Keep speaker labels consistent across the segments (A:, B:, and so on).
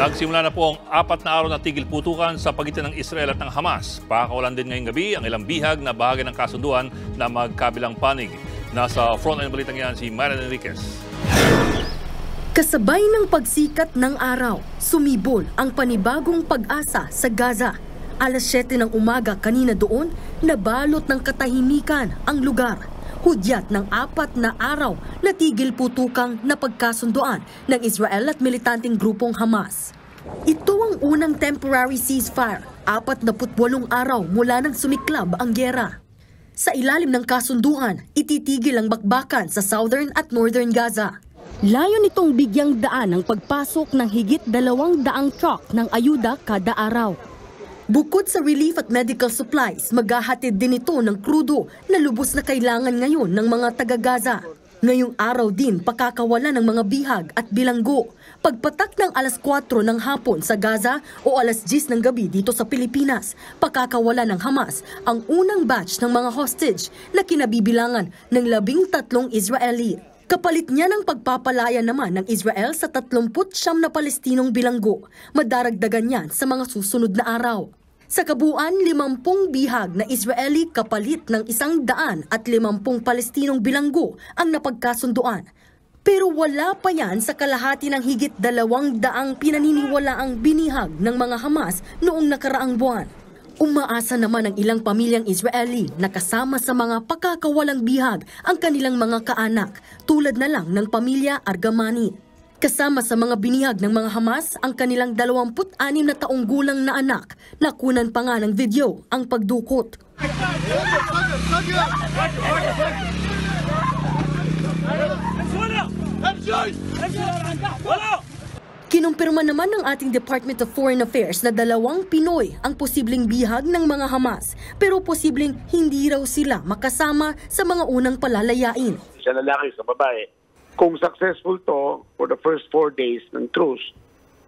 A: Nagsimula na po ang 4 na araw na tigil putukan sa pagitan ng Israel at ng Hamas. Pakakawalan din ngayong gabi ang ilang bihag na bahagi ng kasunduan na magkabilang panig. Nasa frontline balitang yan si Marian Enriquez.
B: Kasabay ng pagsikat ng araw, sumibol ang panibagong pag-asa sa Gaza. Alas 7 ng umaga kanina doon, nabalot ng katahimikan ang lugar. Hudyat ng 4 na araw na tigil putukang napagkasunduan ng Israel at militanteng grupong Hamas. Ito ang unang temporary ceasefire, 48 araw mula nang sumiklab ang gyera. Sa ilalim ng kasunduan, ititigil ang bakbakan sa southern at northern Gaza. Layo nitong bigyang daan ang pagpasok ng higit 200 truck ng ayuda kada araw. Bukod sa relief at medical supplies, maghahatid din ito ng krudo na lubos na kailangan ngayon ng mga taga-Gaza. Ngayong araw din pakakawalan ng mga bihag at bilanggo. Pagpatak ng alas 4 ng hapon sa Gaza o alas 10 ng gabi dito sa Pilipinas, pakakawalan ng Hamas ang unang batch ng mga hostage na kinabibilangan ng 13 Israeli. Kapalit niya ng pagpapalaya naman ng Israel sa 39 na Palestinong bilanggo. Madaragdagan yan sa mga susunod na araw. Sa kabuuan, 50 bihag na Israeli kapalit ng 150 Palestinong bilanggo ang napagkasunduan. Pero wala pa yan sa kalahati ng higit 200 pinaniniwalaang binihag ng mga Hamas noong nakaraang buwan. Umaasa naman ang ilang pamilyang Israeli na kasama sa mga pakakawalang bihag ang kanilang mga kaanak, tulad na lang ng pamilya Argamani. Kasama sa mga binihag ng mga Hamas ang kanilang 26 na taong gulang na anak, nakunan pa nga ng video ang pagdukot. Kinumpirma naman ng ating Department of Foreign Affairs na 2 Pinoy ang posibleng bihag ng mga Hamas, pero posibleng hindi raw sila makasama sa mga unang palalayain.
C: Sa lalaki, sa babae. Kung successful to for the first 4 days ng truce,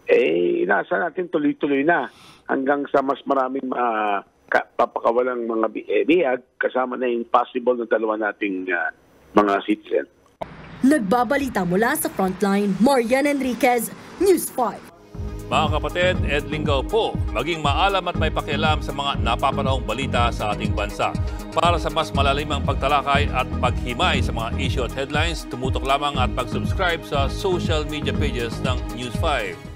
C: inasa natin tuloy-tuloy na hanggang sa mas maraming papakawalang mga bihag kasama na yung possible na 2 nating mga citizen.
B: Nagbabalita mula sa Frontline, Marian Enriquez, News 5.
A: Mga kapatid, Ed Lingaw po, maging maalam at may pakialam sa mga napapanahong balita sa ating bansa. Para sa mas malalimang pagtalakay at paghimay sa mga issue at headlines, tumutok lamang at pag-subscribe sa social media pages ng News 5.